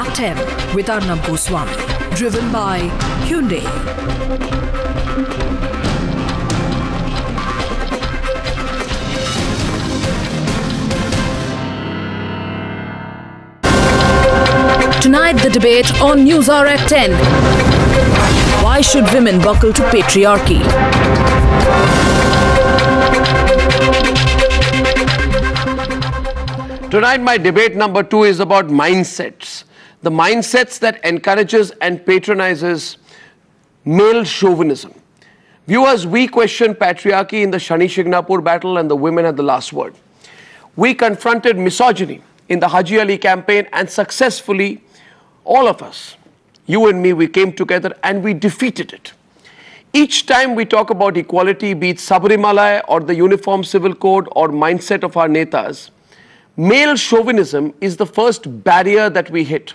at 10 with Arnab Goswami. Driven by Hyundai. Tonight, the debate on NewsHour at 10. Why should women buckle to patriarchy? Tonight, my debate number 2 is about mindsets. The mindsets that encourages and patronizes male chauvinism. Viewers, we question patriarchy in the Shani Shignapur battle, and the women had the last word. We confronted misogyny in the Haji Ali campaign, and successfully, all of us, you and me, we came together and we defeated it. Each time we talk about equality, be it Sabarimala or the Uniform Civil Code or mindset of our netas, male chauvinism is the first barrier that we hit.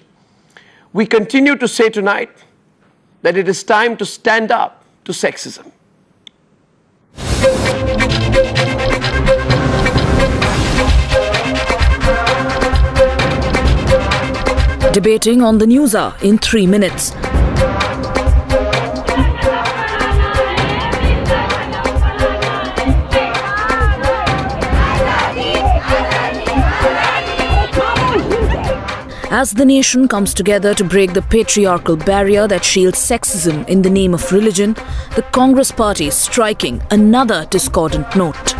We continue to say tonight that it is time to stand up to sexism. Debating on the NewsHour in 3 minutes. As the nation comes together to break the patriarchal barrier that shields sexism in the name of religion, the Congress party is striking another discordant note.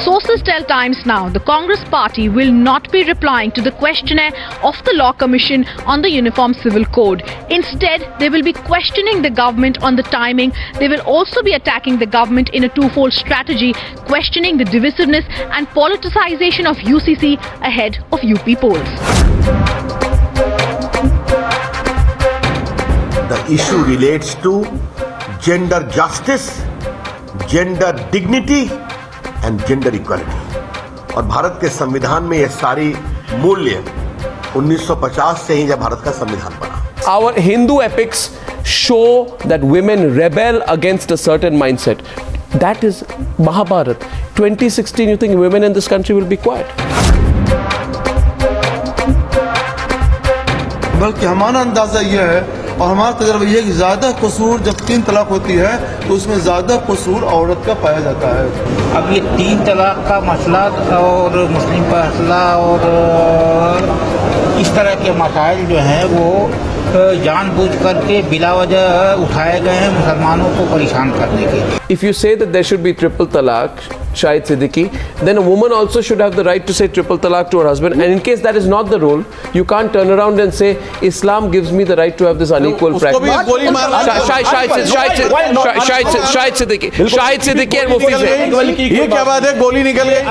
Sources tell Times Now the Congress party will not be replying to the questionnaire of the Law Commission on the Uniform Civil Code. Instead, they will be questioning the government on the timing. They will also be attacking the government in a twofold strategy, questioning the divisiveness and politicization of UCC ahead of UP polls. The issue relates to gender justice, gender dignity and gender equality. और भारत के संविधान में ये सारी मूल्य 1950 से ही जब भारत का संविधान बना. Our Hindu epics show that women rebel against a certain mindset. That is Mahabharata. 2016, you think women in this country will be quiet? बल्कि हमारा अंदाजा यह है और हमारा तजर्बा यह है कि ज्यादा कसूर जब 3 तलाक होती है तो उसमें ज्यादा कसूर औरत का पाया जाता है. अब ये 3 तलाक का मसला और मुस्लिम का मसला और इस तरह के मसाइल जो हैं वो जानबूझ करके बिला वजह उठाए गए हैं मुसलमानों को परेशान करने के लिए. If you say that there should be triple talaq, Shahid Siddiqui, then a woman also should have the right to say triple talaq to her husband. And in case that is not the rule, you can't turn around and say Islam gives me the right to have this unequal practice. Shahid Siddiqui and Mufiz. ये क्या बात है, गोली निकल गई.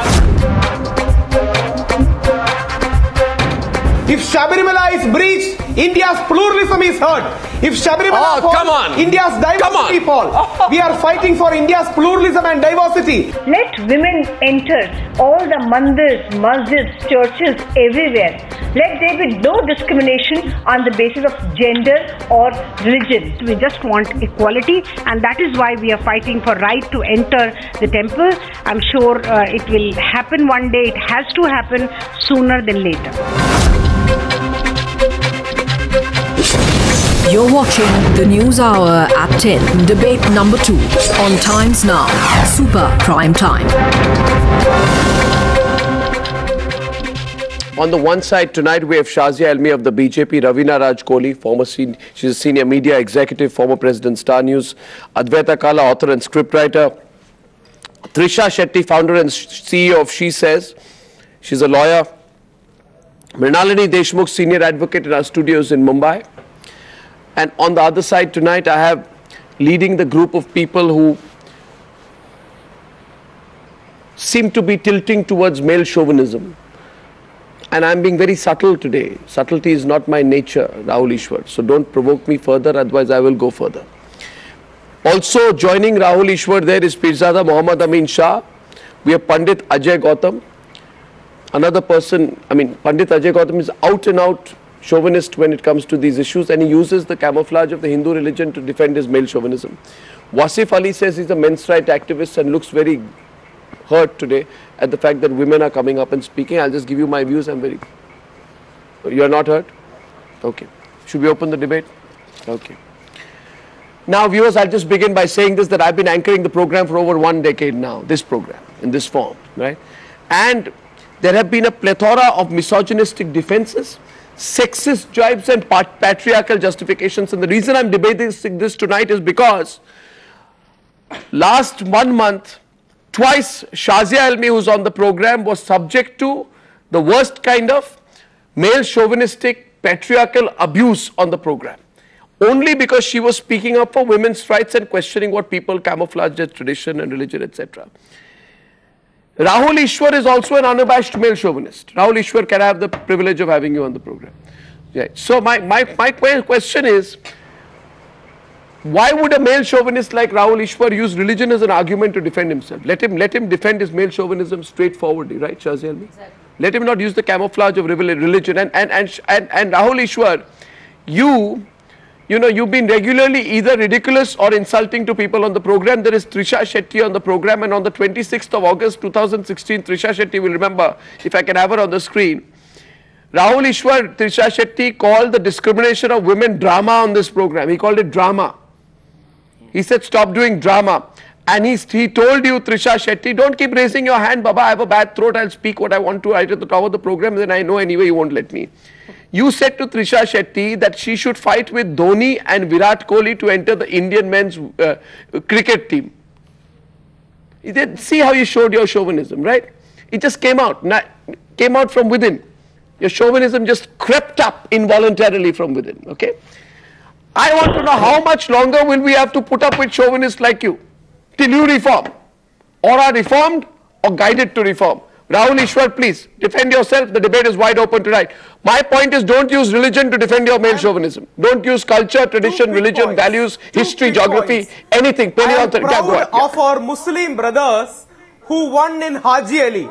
If Sabarimala is breached, India's pluralism is hurt. If Sabarimala falls, India's diversity falls. We are fighting for India's pluralism and diversity. Let women enter all the mandirs, masjids, churches, everywhere. Let there be no discrimination on the basis of gender or religion. We just want equality, and that is why we are fighting for right to enter the temple. I'm sure it will happen one day. It has to happen sooner than later. You're watching the NewsHour at 10. Debate number 2 on Times Now. Super Prime Time. On the one side tonight we have Shazia Elmi of the BJP, Ravina Raj Kohli, she's a senior media executive, former President Star News, Advaita Kala, author and scriptwriter, Trisha Shetty, founder and CEO of She Says, she's a lawyer, Mrinalini Deshmukh, senior advocate in our studios in Mumbai. And on the other side tonight, I have leading the group of people who seem to be tilting towards male chauvinism. And I'm being very subtle today. Subtlety is not my nature, Rahul Ishwar. So don't provoke me further, otherwise I will go further. Also joining Rahul Ishwar there is Pirzada Muhammad Amin Shah. We have Pandit Ajay Gautam. Another person, Pandit Ajay Gautam is out and out chauvinist when it comes to these issues, and he uses the camouflage of the Hindu religion to defend his male chauvinism. Wasif Ali says he's a men's rights activist and looks very hurt today at the fact that women are coming up and speaking. I'll just give you my views. I'm very You are not heard? Okay. Should we open the debate? Okay. Now, viewers, I'll just begin by saying this, that I've been anchoring the program for over 1 decade now, this program, in this form, right? And there have been a plethora of misogynistic defenses, sexist jibes and patriarchal justifications. And the reason I'm debating this tonight is because last 1 month, twice Shazia Almi, who's on the program, was subject to the worst kind of male chauvinistic patriarchal abuse on the program, only because she was speaking up for women's rights and questioning what people camouflaged as tradition and religion, etc. Rahul Ishwar is also an unabashed male chauvinist. Rahul Ishwar can have the privilege of having you on the program. Yeah. So my question is, why would a male chauvinist like Rahul Ishwar use religion as an argument to defend himself? Let him defend his male chauvinism straightforwardly, right, Shazia Almi? Exactly. Let him not use the camouflage of religion. And Rahul Ishwar, you've been regularly either ridiculous or insulting to people on the program. There is Trisha Shetty on the program, and on the 26th of August 2016, Trisha Shetty will remember, if I can have her on the screen. Rahul Ishwar, Trisha Shetty called the discrimination of women drama on this program. He called it drama. He said, stop doing drama. And he told you, Trisha Shetty, don't keep raising your hand, Baba, I have a bad throat, I'll speak what I want to right at the top of the program, then I know anyway you won't let me. You said to Trisha Shetty that she should fight with Dhoni and Virat Kohli to enter the Indian men's cricket team. See how you showed your chauvinism, right? It just came out from within. Your chauvinism just crept up involuntarily from within, okay? I want to know, how much longer will we have to put up with chauvinists like you till you reform, or are reformed or guided to reform? Rahul Ishwar, please defend yourself. The debate is wide open tonight. My point is, don't use religion to defend your male chauvinism. Don't use culture, tradition, religion, values, history, geography, anything. I am proud of our Muslim brothers who won in Haji Ali.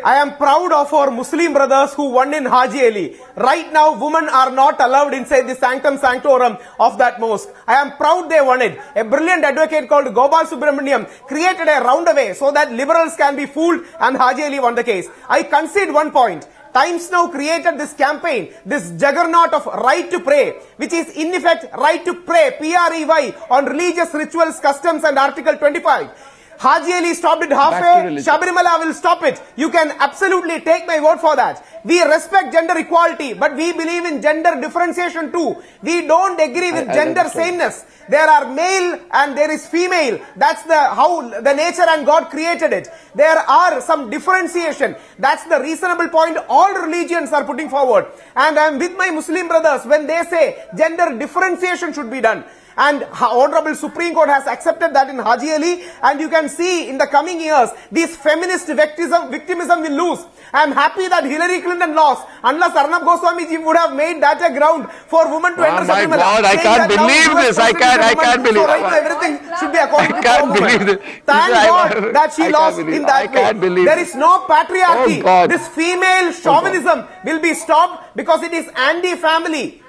I am proud of our Muslim brothers who won in Haji Ali. Right now, women are not allowed inside the sanctum sanctorum of that mosque. I am proud they won it. A brilliant advocate called Gopal Subramaniam created a roundaway so that liberals can be fooled, and Haji Ali won the case. I concede one point. Times Now created this campaign, this juggernaut of right to pray, which is in effect right to pray, P-R-E-Y, on religious rituals, customs and Article 25. Haji Ali stopped it halfway, Sabarimala will stop it. You can absolutely take my word for that. We respect gender equality, but we believe in gender differentiation too. We don't agree with gender sameness. There are male and there is female. That's how the nature and God created it. There are some differentiation. That's the reasonable point all religions are putting forward. And I am with my Muslim brothers when they say gender differentiation should be done. And Honorable Supreme Court has accepted that in Haji Ali, and you can see in the coming years, this feminist victimism will lose. I am happy that Hillary Clinton lost, unless Arnab Goswami ji would have made that a ground for women to enter Sabarimala. Oh my God, I can't believe this. I can't believe it. So everything should be according to the woman. Thank God that she lost in that way. There is no patriarchy. Oh, this female chauvinism will be stopped because it is anti-family.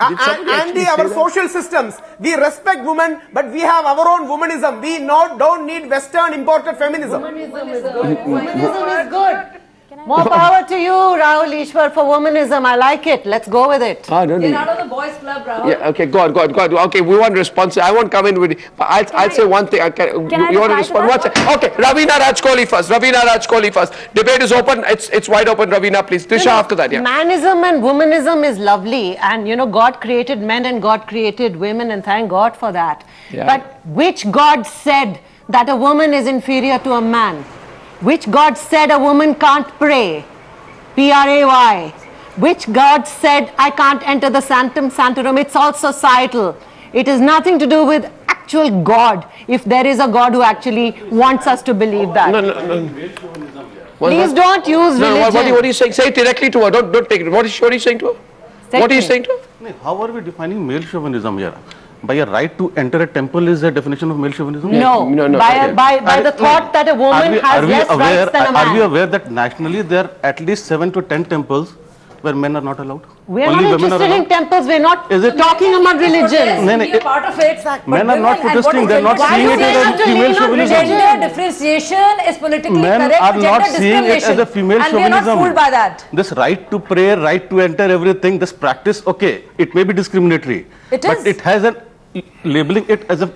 Anti our social systems. We respect women, but we have our own womanism. We don't need Western imported feminism. Womanism is good. Womanism is good. More power to you, Rahul Ishwar, for womanism. I like it. Let's go with it. Get out of the boys' club, Rahul. Yeah, okay, go on. Okay, we want response. I won't come in with it. But I'll say one thing. You want to respond? Okay, Ravina Rajkoli first. Debate is open. It's wide open, Ravina, please. Trisha, after that, yeah. Manism and womanism is lovely. And, God created men and God created women, and thank God for that. Yeah. But which God said that a woman is inferior to a man? Which God said a woman can't pray? P-R-A-Y. Which God said I can't enter the sanctum sanctorum? It's all societal. It has nothing to do with actual God, if there is a God who actually wants us to believe that. No. Please don't use religion. What are you saying? Say it directly to her. Don't take it. What is you saying to her? What are you saying to her? How are we defining male chauvinism here? By a right to enter a temple is a definition of male chauvinism? No. By the thought that a woman has less rights than a man. Are we aware that nationally there are at least 7 to 10 temples where men are not allowed? We're not interested in temples. We're not talking about religion. No, part of it. Men are not protesting. They're not seeing it as a female chauvinism. Gender differentiation is politically Men correct. are not seeing it as a female and we are not chauvinism. fooled by that. This right to pray, right to enter everything, this practice, okay, it may be discriminatory. It but is. it has a labeling it as an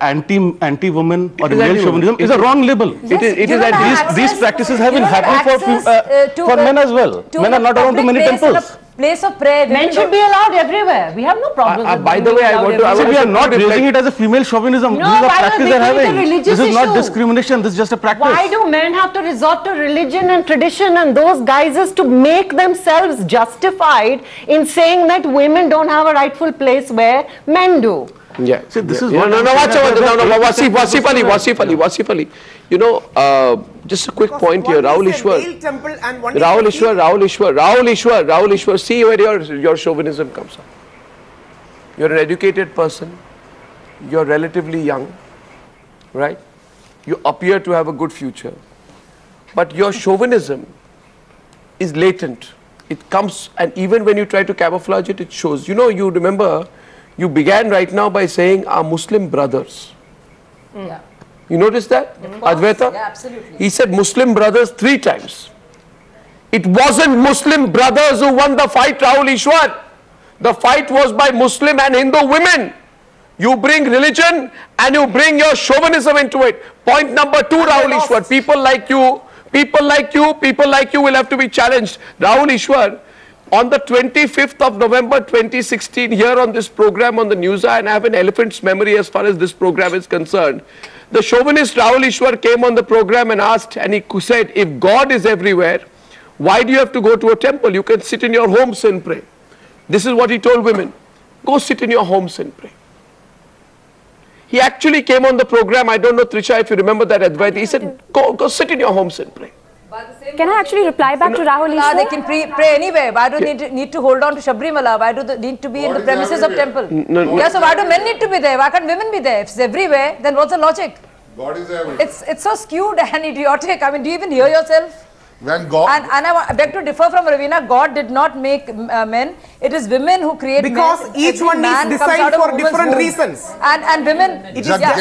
anti-woman or male chauvinism is a wrong label. Yes, it is that these practices have been happening for men as well. Men are not around to many temples. Place of prayer. Men should be allowed everywhere. We have no problem with by the way, we are not raising it as a female chauvinism. No, this is a why practice they they're think it's a having. religious This is not issue? discrimination. This is just a practice. Why do men have to resort to religion and tradition and those guises to make themselves justified in saying that women don't have a rightful place where men do? Yeah. See, this is no, Wasif Ali. You know, just a quick point here. Rahul Ishwar, see where your chauvinism comes from. You're an educated person. You're relatively young, right? You appear to have a good future. But your chauvinism is latent. It comes, and even when you try to camouflage it, it shows. You know, you remember, you began right now by saying our Muslim brothers. Yeah. You notice that? Advaita? Yeah, absolutely. He said Muslim brothers 3 times. It wasn't Muslim brothers who won the fight, Rahul Ishwar. The fight was by Muslim and Hindu women. You bring religion and you bring your chauvinism into it. Point number 2, Rahul Ishwar. People like you will have to be challenged. Rahul Ishwar, on the 25th of November 2016, here on this program on the News, and I have an elephant's memory as far as this program is concerned. The chauvinist Rahul Ishwar came on the program and asked, and he said, if God is everywhere, why do you have to go to a temple? You can sit in your homes and pray. This is what he told women. Go sit in your homes and pray. He actually came on the program, I don't know, Trisha, if you remember that Advaita, he said, go sit in your homes and pray. Can I actually reply back to Rahul Ishwar? They can pray anywhere. Why do they need to hold on to Sabrimala? Why do they need to be in the premises of temple? Yeah, so why do men need to be there? Why can't women be there? If it's everywhere, then what's the logic? God is everywhere. It's so skewed and idiotic. I mean, do you even hear yourself? When God and I beg to differ from Ravina. God did not make men. It is women who create men. Because each one is designed for different reasons. And women. It is just like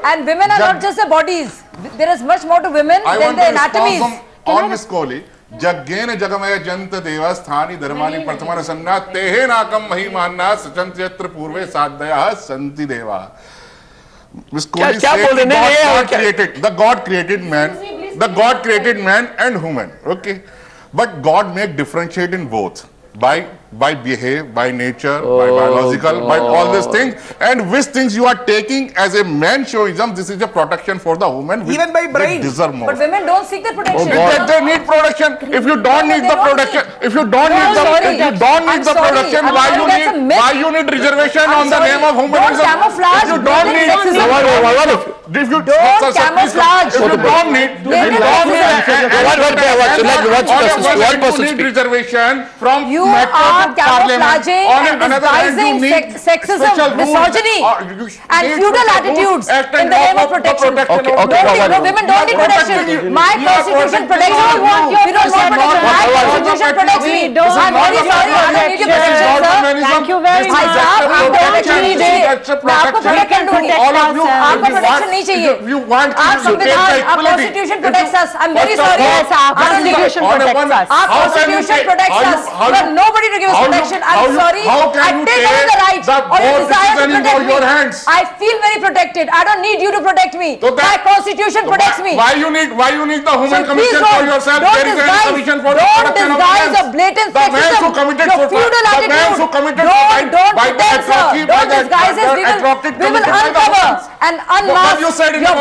and women are not just the bodies. There is much more to women than the anatomies. On Miss Kohli, Jaggene Jagamaya Janta Deva Sthani Dharmani Prathamana Sanna Tehe Nakam Mahimanna Sachantyatra Purve Sadhaya Santi Deva. Miss Kohli said the God created man and woman. Okay, but God make differentiate in both by behave, by nature, by biological, by all these things, and which things you are taking as a man chauvinism. This is a protection for the woman. Even by brain. They deserve more. But women don't seek that protection. They need protection. If you don't need the protection, why you need reservation on the name of humanism? Don't camouflage. If you don't need, reservation from you are camouflaging and disguising sexism, misogyny, and feudal attitudes in the name of protection. Women don't need protection. My constitution protects me. We don't want protection. My constitution protects me. I'm very sorry. I don't need your protection, sir. Thank you very much. आपको protection दूंगी. आपको protection नहीं चाहिए. आप संविधान, आप constitution protects us. I'm very sorry. Our constitution protects us. Our constitution protects us. You have nobody to give us protection. I'm sorry. I take away the right or your desire to protect me. I feel very protected. I don't need you to protect me. My constitution protects me. Why you need the human commission for yourself? Don't disguise a blatant sexism. Your feudal attitude. Don't pretend, sir. Don't disguise it. We will uncover and unmask your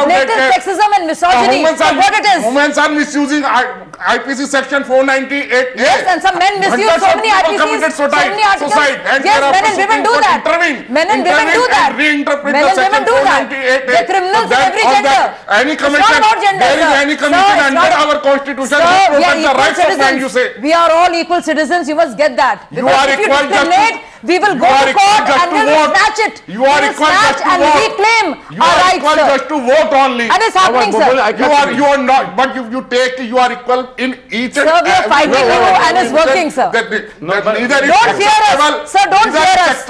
blatant sexism and misogyny for what it is. Women are misusing IPC section 498A. Yes, and some men misuse so many IPCs, so many articles. Yes, men and women do that. Men and women do that. Men and women do that. The criminals in every gender. Any commission, there is any commission under our constitution to protect the rights of men, you say. We are all equal citizens, you must get that. You are equal, we will go to court and we will snatch it. You are equal just to vote. Reclaim our rights, equal just to vote only. And it's happening, sir. You are not, but you take, you are equal in each and every. Sir, we are fighting you and it's working, sir. Don't fear us. Sir, don't fear us.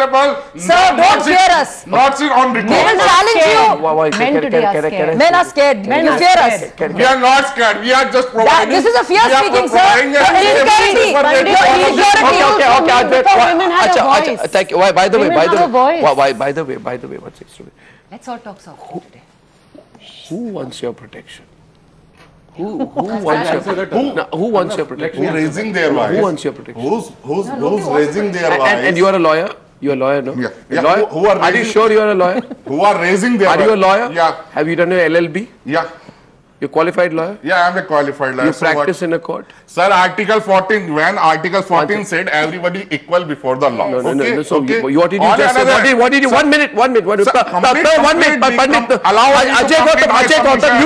Sir, don't fear us. Not on record. We will challenge you. Men today are scared. Men are scared. You fear us. We are not scared. We are just providing. This is a fear speaking, sir. Insecurity. Women have a voice. Thank you. By the way, what's this? Let's all talk softly today. Who wants your protection? Who wants your protection? Who wants your protection? Who's raising their voice? Who wants your protection? Who's raising their voice? And you are a lawyer? You are a lawyer, no? Yeah. Lawyer? Are you sure you are a lawyer? Who are raising their voice? Are you a lawyer? Yeah. Have you done your LLB? Yeah. You're a qualified lawyer? Yeah, I'm a qualified lawyer. You practice in a court? Sir, Article 14, when Article 14 said everybody equal before the law. No. So what did you just say? What did you, one minute. One minute. Ajay Gautam,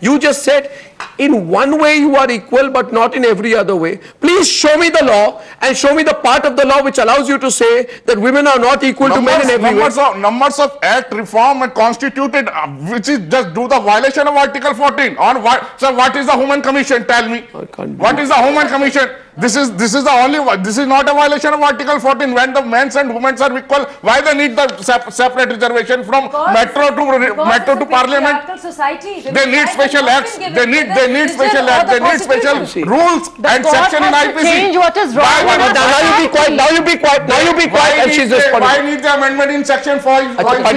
you just said, in one way you are equal but not in every other way. Please show me the law and show me the part of the law which allows you to say that women are not equal to men in every way. Numbers of act, reform and constituted, which is just do the violation of Article 14. On what? So what is the Human Commission? Tell me. What is the Human Commission? This is the only one. This is not a violation of Article 14. When the men and women are equal, why they need the separate reservation from metro to parliament? They need special acts. They need special acts. They need special rules and section in IPC. Change what is wrong. Now you be quiet. And she's responding. Why need the amendment in section 5? Because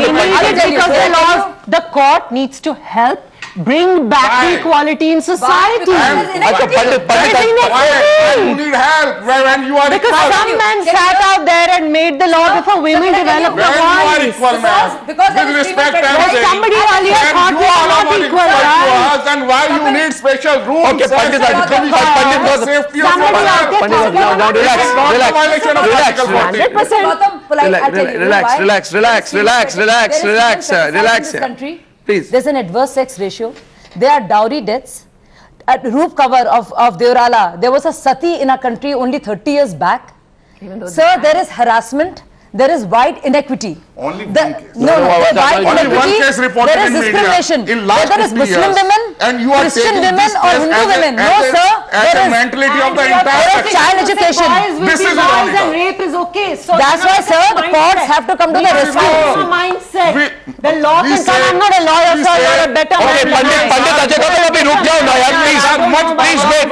the court needs to help bring back the equality in society. Why you need help when you are because equal? some men sat out there and made the law before women developed the voice. Because with respect, somebody earlier thought we are not equal, right? And why you need special rules? Okay, Pandit, relax. Please. There's an adverse sex ratio. There are dowry deaths. At roof cover of Deorala, there was a sati in our country only 30 years back. Sir, there is harassment. There is wide inequity. Only there is discrimination. Whether it's Muslim women, Christian women or Hindu women. No, sir. There is mentality of the entire child education. This is and rape is okay. So that's why, sir, the courts have to come to the rescue. Mindset. The law can come. I'm not a lawyer, sir. You're a better man. Okay, Pandit Ajay Gautam, abhi ruk jao na yaar, please wait.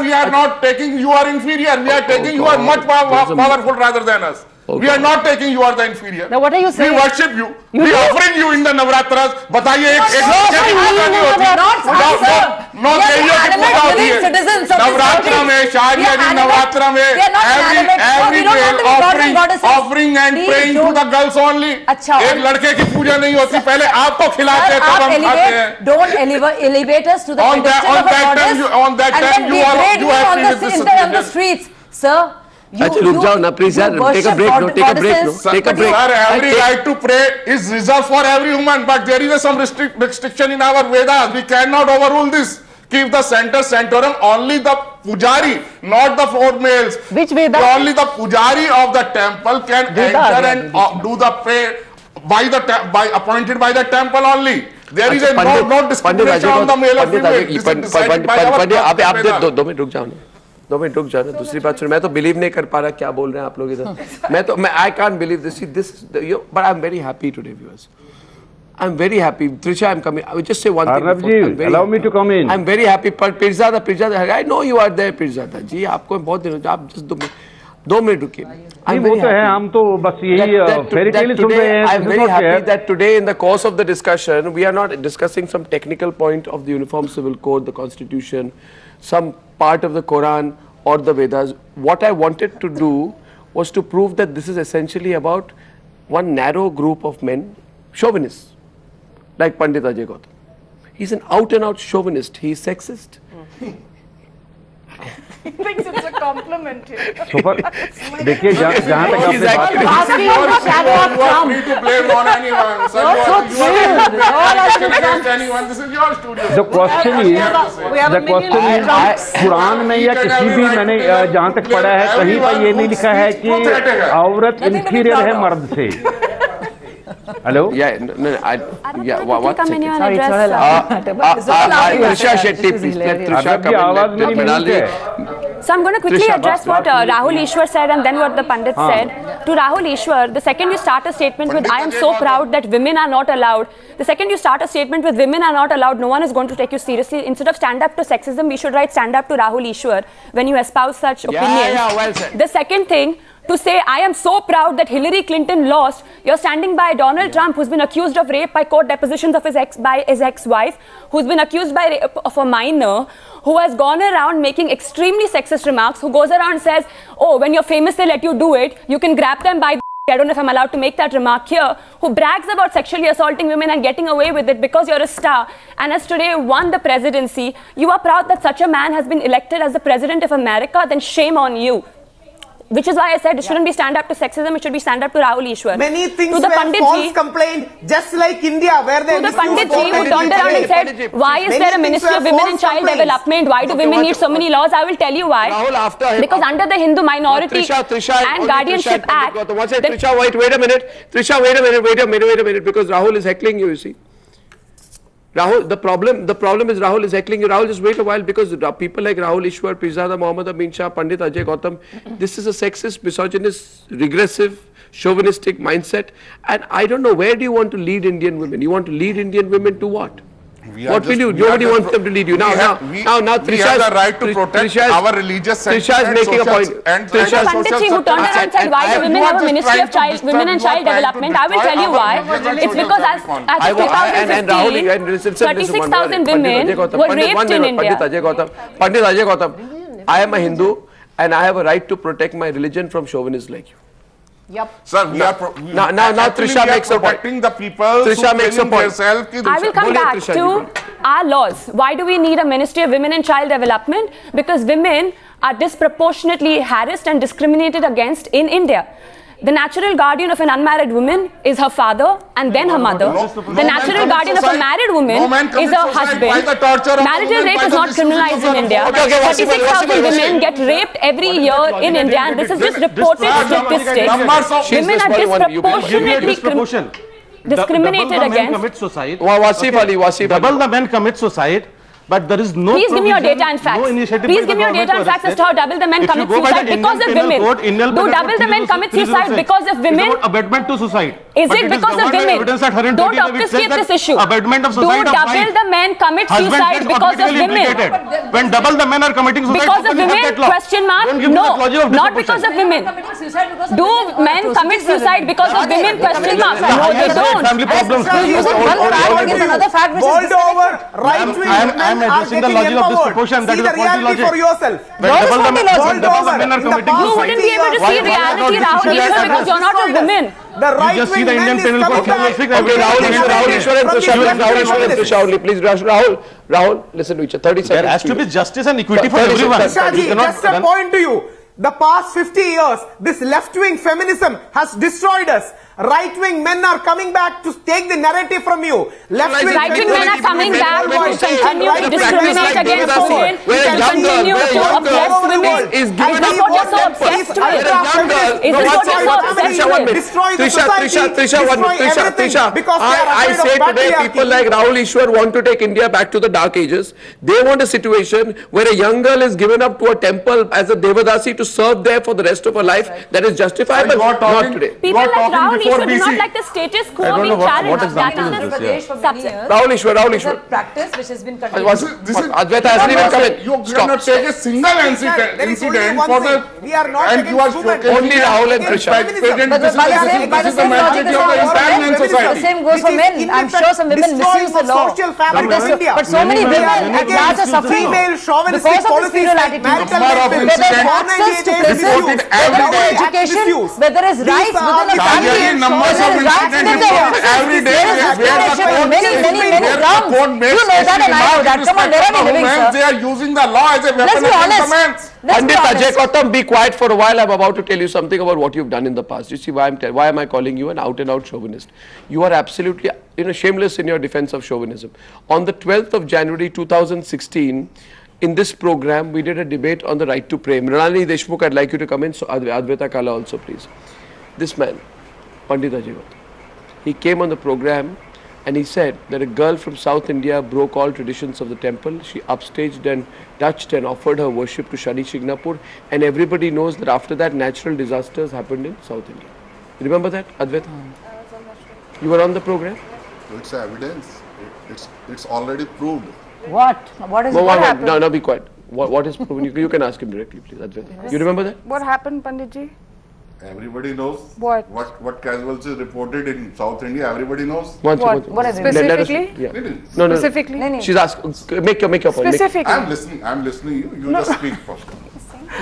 We are not taking you are inferior. We are taking you are much powerful rather than us. Okay. We are not taking you are the inferior. Now what are you saying? We worship you. We offering you in the Navratras. बताइए एक नवरात्रा में शारदीय नवरात्रा में every day offering and praying to the girls only. एक लड़के की पूजा नहीं होती पहले आपको खिलाते हैं तब हम खाते हैं. Don't elevate us to the on that time you have on the streets, sir. Ruk jao na, please, take a break. Take a break. Sir, every right to pray is reserved for every woman, but there is some restriction in our Vedas. We cannot overrule this. Keep the centrum only the pujari, not the four males. Which Veda? Only the pujari of the temple can enter and do the prayer by appointed by the temple only. There is no discrimination on the male or female. This is decided by our Veda. 2 minute रुक जाओ ना. 2 minute रुक जाओ ना. दूसरी बात सुनो, मैं तो बिलीव नहीं कर पा रहा क्या बोल रहे हैं आप लोग इधर. I can't believe this. But I'm very happy today, viewers. I'm very happy. Trisha, I'm coming. I will just say one thing. Arnab ji, allow me to come in. I'm very happy. But Pirzada, I know you are there, Pirzada ji. आपको बहुत दिन आप just 2 minute रुकिए. I'm very happy. हम तो बस यही fairy tale सुन रहे हैं. I'm very happy that today in the course of the discussion, we are not discussing some technical point of the Uniform Civil Code, the Constitution, some part of the Quran or the Vedas. What I wanted to do was to prove that this is essentially about one narrow group of men, chauvinists, like Pandit Ajay Gautam. He's an out and out chauvinist. He's sexist. thinks it's a compliment. देखिए जहाँ तक आपने बात की, you are free to blame on anyone. Sir, you are against anyone. This is your studio. The question is, Quran में या किसी भी मैंने जहाँ तक पढ़ा है कहीं पर ये नहीं लिखा है कि औरत इंफीरियर है मर्द से. Hello? Yeah, no, what? Sorry, Trisha Shetty, please. Let Trisha come in. So I'm going to quickly address what Rahul Ishwar said and then what the Pandit said. To Rahul Ishwar, the second you start a statement with, I am so proud that women are not allowed. The second you start a statement with, women are not allowed, no one is going to take you seriously. Instead of stand up to sexism, we should write stand up to Rahul Ishwar when you espouse such opinions. Yeah, well said. The second thing, to say, I am so proud that Hillary Clinton lost, you're standing by Donald Trump, who's been accused of rape by court depositions of his ex-wife, who's been accused by rape of a minor, who has gone around making extremely sexist remarks, who goes around and says, oh, when you're famous, they let you do it, you can grab them by the I don't know if I'm allowed to make that remark here, who brags about sexually assaulting women and getting away with it because you're a star and has today won the presidency. You are proud that such a man has been elected as the president of America, then shame on you. Which is why I said it shouldn't be stand up to sexism, it should be stand up to Rahul Ishwar. Many things were false complained, just like India, where they... To the Panditji who turned around and said, why is there a Ministry of Women and Child Development? Why do women need so many laws? I will tell you why. Because under the Hindu Minority and Guardianship Act... Trisha, wait a minute. Trisha, wait a minute, because Rahul is heckling you, you see. Rahul, the problem is Rahul is heckling you. Rahul, just wait a while, because people like Rahul Ishwar, Pirzada Mohammad Amin Shah, Pandit Ajay Gautam, this is a sexist, misogynist, regressive, chauvinistic mindset. And I don't know, where do you want to lead Indian women? You want to lead Indian women to what? What will you? Nobody wants them to lead you. Now, Trisha has the right to protect our religious Trisha is making a point. Trisha Panditji who turned around and said, why do women have a Ministry of Women and Child Development? I will tell you why. It's because as of 2015, 36,000 women were raped in India. Pandit Ajay Gautam, I am a Hindu and I have a right to protect my religion from chauvinists like you. Yep. Sir, now Trisha makes a point. The people Trisha makes a point. I will come back to our laws. Why do we need a Ministry of Women and Child Development? Because women are disproportionately harassed and discriminated against in India. The natural guardian of an unmarried woman is her father and then her mother. The natural guardian of a married woman is her husband. Marital rape is not criminalized in India. 36,000 women get raped every year in India, and this is just reported statistics. Women are disproportionately discriminated against. Wasif Ali. Double the men commit suicide. But there is no Please give me your data and facts. Please give me your data and facts as to how double the men commit suicide because of women. Do double the men commit suicide because of women? Abetment to suicide. Is it because of women? Don't obfuscate this issue. Abetment of suicide. Do double the men commit suicide because of women? When double the men are committing suicide because of women? Question mark? No, not because of women. Do men commit suicide because of women? Question mark? No, they don't. Family problems. Another fact which is right-wing. I am addressing the logic of disproportion. That is the reality for yourself. When double the men are committing you wouldn't be able to see reality, Rahul Ishwar, because you're not a woman. The right-wing man is coming back. Rahul Ishwar only, please. Rahul, listen to each other. 30 seconds. There has to be justice and equity for everyone. Trishaji, just a point to you. The past 50 years, this left-wing feminism has destroyed us. Right-wing men are coming back to take the narrative from you. Right-wing men are coming back to continue to discriminate against women, to continue to oppress women. Is this what you're so obsessed with? Is this what you're so obsessed with? Trisha, I say today people like Rahul Ishwar want to take India back to the dark ages. They want a situation where a young girl is given up to a temple as a Devadasi to serve there for the rest of her life. That is justifiable, but not today. People like Rahul Ishwar do not like the status quo being challenged. What example is this? Rahul Ishwar. Practice which has been continued. Advaita hasn't even come in. You cannot take a single incident for the are not against women. Only Rahul and Trisha. This is the mentality of the entire men society. The same goes for men. I'm sure some women misuse the law. But so many women at large are suffering because of this feudal attitude. Whether it's access to prison, whether it's education, whether it's rights within a family, whether it's rights within the office, there is discrimination on many grounds. You know that and I know that. Come on, where are we living, sir? They are using the law as a weapon against the men. Pandit Ajay Gautam, be quiet for a while. I'm about to tell you something about what you've done in the past. You see why am I calling you an out-and-out chauvinist? You are absolutely shameless in your defense of chauvinism. On the 12th of January 2016, in this program, we did a debate on the right to pray. Mrinalini Deshmukh, I'd like you to come in. So Advaita Kala also, please. This man, Pandit Ajay Gautam, he came on the program and he said that a girl from South India broke all traditions of the temple. She upstaged and touched and offered her worship to Shani Shignapur, and everybody knows that after that natural disasters happened in South India. You remember that, Advaita? You were on the program? It's evidence. It's already proved. What? What happened? No, be quiet. What is proven? You can ask him directly, please, Advaita. You remember that? What happened, Panditji? Everybody knows what casualties reported in South India. Everybody knows. What specifically? No. Specifically? She's asking. Make your point. Specifically. I'm listening. You just speak first.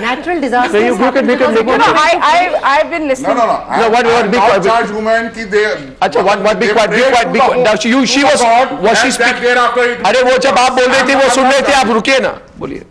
Natural disasters. So you can make I've been listening. No. I'm not charge women ki they. अच्छा what be quiet. Now she was she speaking? अरे वो जब आप बोल रहे थे वो सुन रहे थे आप रुकिए ना बोलिए.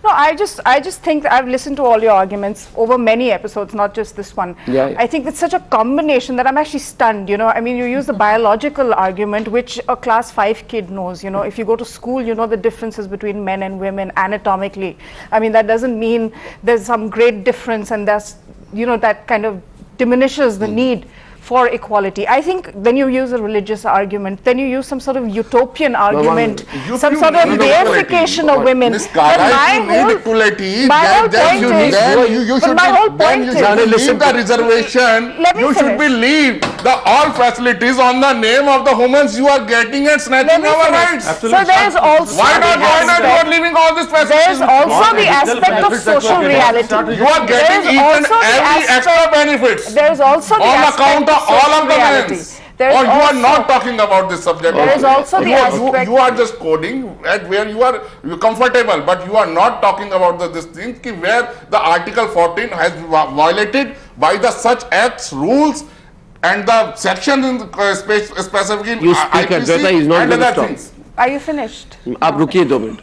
No, I just think that I've listened to all your arguments over many episodes, not just this one. Yeah. I think it's such a combination that I'm actually stunned, I mean, you use the biological argument, which a class 5 kid knows, if you go to school, you know the differences between men and women anatomically. I mean, that doesn't mean there's some great difference and that's, that kind of diminishes the need for equality. I think then you use a religious argument, then you use some sort of utopian argument, some sort of deification of women. My whole point is, leave the reservation, you should be leave all facilities on the name of the women you are getting and snatching our rights. So there is also why not you are leaving all this facilities? There is also the aspect of social reality. You are getting each and every extra benefits. There is also the aspect all of the men. Or you are not talking about this subject. There is also the aspect. You are just coding at where you are comfortable, but you are not talking about this thing where the Article 14 has violated by the such acts, rules, and the section in specifically in IPC and other things. Are you finished? आप रुकिए 2 minute.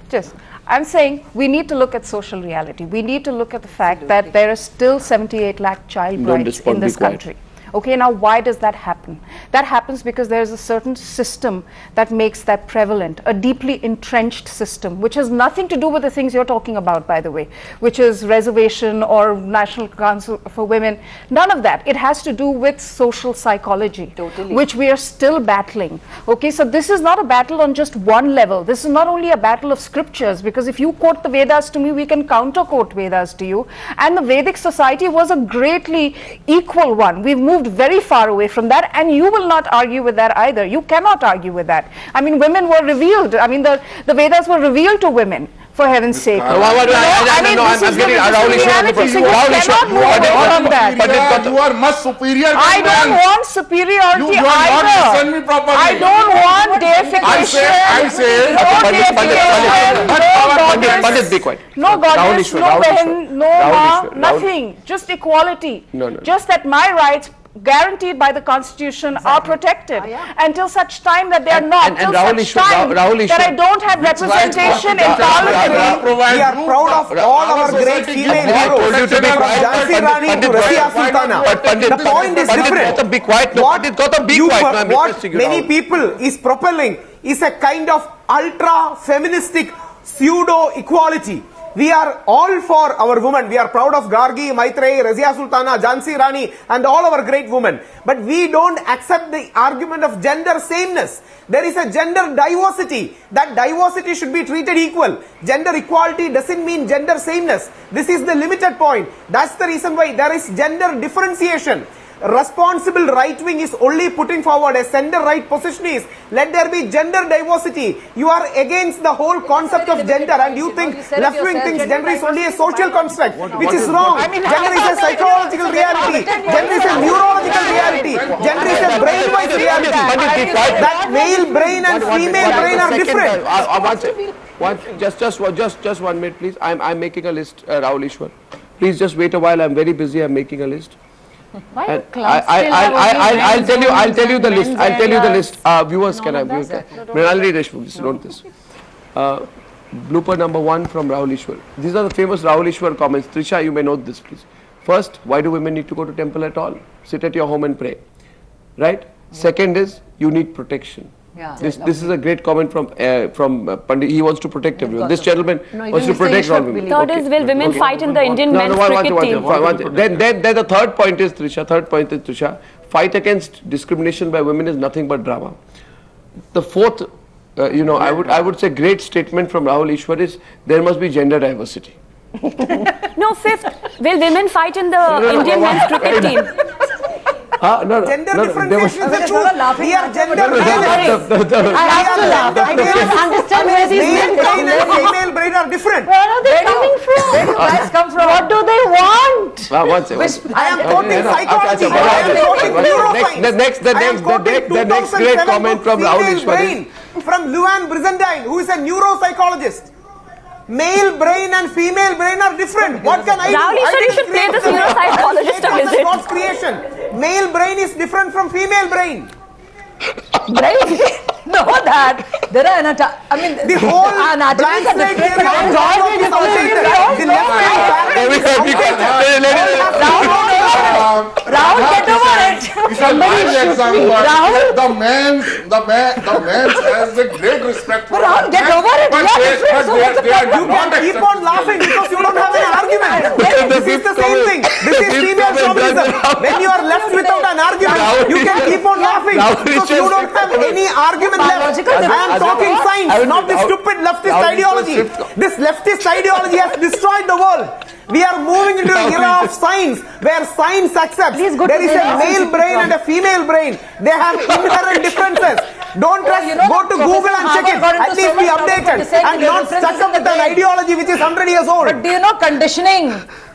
Just. I'm saying we need to look at social reality. We need to look at the fact that there are still 78 lakh child brides in this country. Okay, now why does that happen? That happens because there is a certain system that makes that prevalent, a deeply entrenched system, which has nothing to do with the things you're talking about, by the way, which is reservation or National Council for Women. None of that. It has to do with social psychology, which we are still battling. Okay, so this is not a battle on just one level. This is not only a battle of scriptures, because if you quote the Vedas to me, we can counter quote Vedas to you. And the Vedic society was a greatly equal one. We've moved very far away from that, and you will not argue with that either. You cannot argue with that. I mean, women were revealed. I mean, the Vedas were revealed to women, for heaven's sake. You are much superior. I don't want superiority either. I don't want deification. No goddess, no Behan, no Ma, nothing. Just equality. Just that my rights, guaranteed by the Constitution, are protected until such time that they are not. Until such time that I don't have representation in Parliament. We are proud of all our great female heroes. Jhansi Rani to Razia Sultana. The point is different. What many people is propelling is a kind of ultra-feministic pseudo-equality. We are all for our women. We are proud of Gargi, Maitreyi, Razia Sultana, Jhansi Rani and all our great women. But we don't accept the argument of gender sameness. There is a gender diversity. That diversity should be treated equal. Gender equality doesn't mean gender sameness. This is the limited point. That's the reason why there is gender differentiation. responsible right wing is only putting forward, a center right position is, let there be gender diversity. You are against the whole concept of gender, and you think left wing thinks gender is only a social construct, which is wrong. Gender is a psychological reality. Gender is a neurological reality. Gender is a brain-wise reality. That male brain and female brain are different. Just 1 minute, please. I'm making a list, Rahul Ishwar. Please just wait a while. I'm very busy. I'm making a list. I'll tell you the list. I'll tell you the list. Viewers, can I? Mrinalini Deshmukh, just note this. Blooper number 1 from Rahul Ishwar. These are the famous Rahul Ishwar comments. Trisha, you may note this, please. First, why do women need to go to temple at all? Sit at your home and pray. Right? Second is, you need protection. Yeah. This is a great comment from Pandit. He wants to protect everyone. This gentleman wants to protect all women. Third is, will women fight in the Indian men's cricket team? Then the third point is, Trisha, fight against discrimination by women is nothing but drama. The fourth, I would say great statement from Rahul Ishwar is, there must be gender diversity. No, fifth, will women fight in the Indian men's cricket team? Gender differentiation is the truth. We are gender I have to laugh. I cannot understand where these men come from. Male brain and female brain are different. Where are they coming from? Where do you guys come from? What do they want? I am quoting psychology. I am quoting neuroscience. The next great comment from Rahul Ishwar from Luan Brizendine, who is a neuropsychologist. Male brain and female brain are different. What can I do? Rahul Ishwar, you should play this neuropsychologist a visit. God's creation. Male brain is different from female brain. Brain? No, that. There are the whole blank slate theory of God is outdated. The left Rahul, get over it. It's a nice example. The man has a great respect for Rahul, get over it. You can keep on laughing because you don't have an argument. This is the same thing. This is female chauvinism. When you are left without an argument, you can keep on laughing because you don't have any argument left. I am talking science, not the stupid leftist ideology. This leftist ideology has destroyed the world. We are moving into an era of science where science accepts there is a male brain and a female brain. They have inherent differences. Don't just go to Google and check it. At least be updated and not stuck up with an ideology which is 100 years old. But do you know conditioning,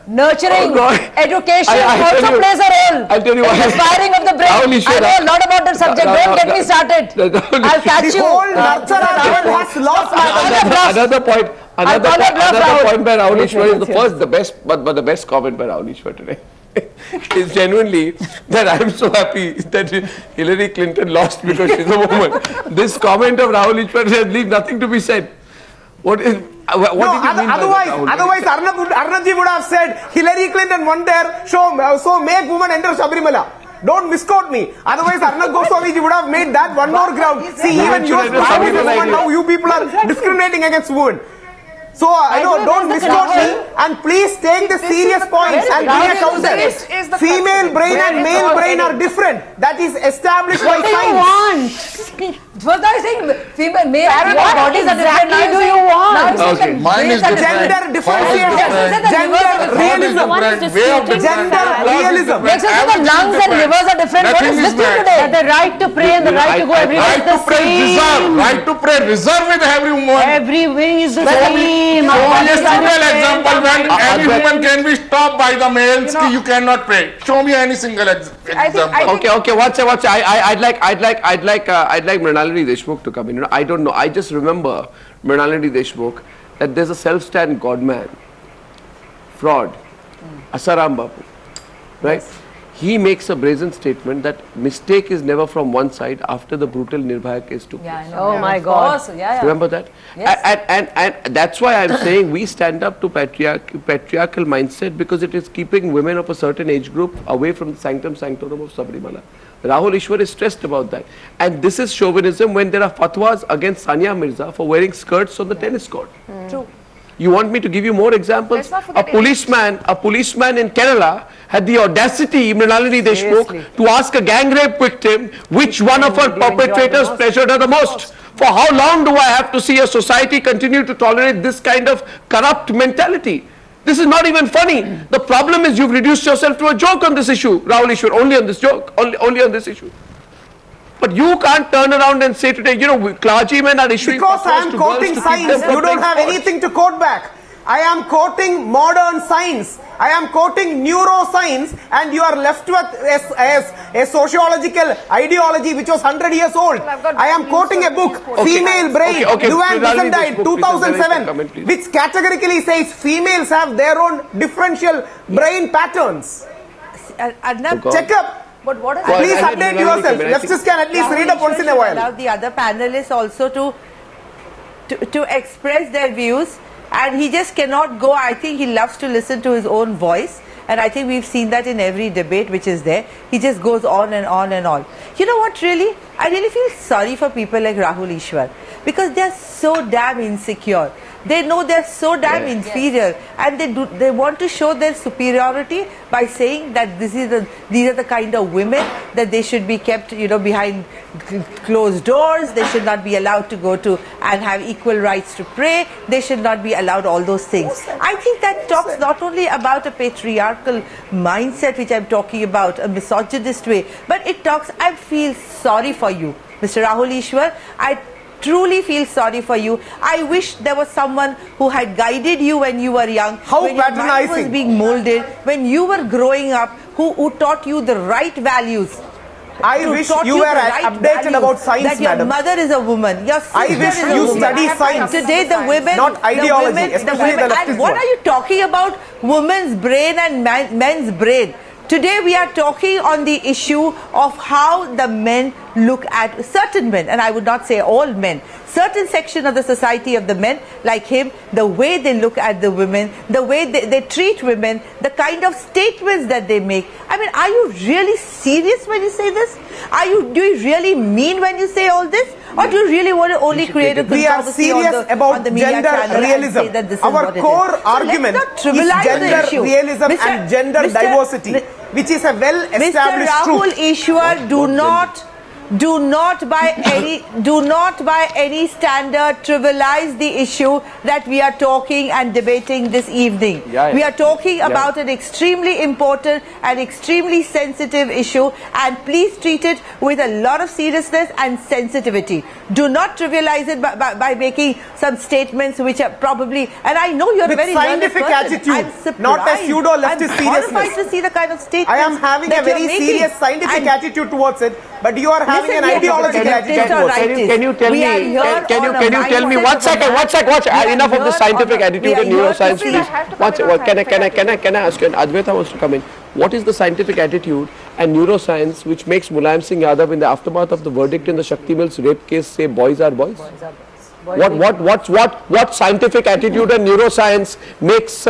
nurturing, education also plays a role I'll tell you in inspiring of the brain? I know a lot about that subject. Don't get me started. I'll catch you. The whole nurture argument has lost Another point by Rahul Ishwar is the best comment by Rahul Ishwar today is genuinely that I am so happy that Hillary Clinton lost because she's a woman. This comment of Rahul Ishwar has leave nothing to be said. What did you mean otherwise Arnabji would have said Hillary Clinton won there, so make women enter Sabrimala. Don't misquote me. Otherwise, Arnab Goswami would have made that one more ground. See, even you are now you people are discriminating against women. So, don't misquote me and please take the serious points and bring a counter. Female brain and male brain are different. That is established by science. First I think female, male bodies are different. What do you want? Mine is gender differentiation. Gender realism. Gender realism. Makes us the lungs and livers are different. What is this today? The right to pray and the right to go everywhere is the same. Right to pray, reserve with every woman. Every wing is the same. Show me a single example when any woman can be stopped by the males. You cannot pray. Show me any single example. Okay. Watch. I'd like Mrinalini Deshmukh to come in. I don't know. I just remember Mrinalini Deshmukh that there's a self-stand godman, fraud, Asaram Bapu, right? Yes. He makes a brazen statement that mistake is never from one side after the brutal Nirbhaya case took place. Oh my God. Remember that? Yes. And that's why I'm saying we stand up to patriarchal mindset because it is keeping women of a certain age group away from the sanctum sanctorum of Sabrimala. Rahul Ishwar is stressed about that. And this is chauvinism when there are fatwas against Sania Mirza for wearing skirts on the tennis court. True. You want me to give you more examples? A policeman in Kerala had the audacity, Mrinalini Deshmukh, to ask a gang rape victim which one of her perpetrators pressured her the most. For how long do I have to see a society continue to tolerate this kind of corrupt mentality? This is not even funny. The problem is you've reduced yourself to a joke on this issue, Rahul Ishwar, only on this joke, only on this issue. But you can't turn around and say today, you know, clergymen are issuing because I am quoting science. You don't have anything to quote back. I am quoting modern science. I am quoting neuroscience, and you are left with a sociological ideology which was 100 years old. I am quoting a book, Female Brain, Duane Bissendine, 2007, which categorically says females have their own differential brain patterns. Check up. But what is please update yourself. Leftists can at least read up once in a while. Allow the other panelists also to express their views, and he just cannot go. I think he loves to listen to his own voice, and I think we've seen that in every debate which is there. He just goes on and on and on. You know what, really? I really feel sorry for people like Rahul Ishwar, because they're so damn insecure. They know they're so damn inferior, and they want to show their superiority by saying that these are the kind of women that they should be kept, you know, behind closed doors. They should not be allowed to go to and have equal rights to pray. They should not be allowed all those things. I think that talks not only about a patriarchal mindset, which I'm talking about, a misogynist way, but it talks, I feel sorry for you, Mr. Rahul Ishwar. I truly feel sorry for you. I wish there was someone who had guided you when you were young, when your mind was being molded, when you were growing up, who taught you the right values. I wish you were updated about science, that your mother is a woman, your sister I wish is a you woman. study science. Today the women, not ideology, especially the leftist and what are you talking about women's brain and men's brain? Today we are talking on the issue of how the men look at certain men, and I would not say all men, certain section of the society of the men like him, the way they look at the women, the way they treat women, the kind of statements that they make. I mean, are you really serious when you say this? Do you really mean when you say all this? Or do you really want to only create a controversy on the media channel realism. And say that this is Our what core it is? argument So is gender realism and gender diversity, which is a well-established truth. Mr. Rahul Ishwar, do not by any standard trivialize the issue that we are talking and debating this evening. We are talking about an extremely important and extremely sensitive issue, and please treat it with a lot of seriousness and sensitivity. Do not trivialize it by making some statements which are probably, and I know you're a very scientific attitude, not a pseudo leftist seriousness. I'm horrified to see the kind of statements I am having a very serious scientific attitude towards it, but you are having an ideological attitude towards it. Can you tell me 1 second, enough of the scientific attitude and neuroscience, please. Can I ask you, and Advaita wants to come in, what is the scientific attitude and neuroscience which makes Mulayam Singh Yadav in the aftermath of the verdict in the Shakti Mills rape case say boys are boys? What scientific attitude and neuroscience makes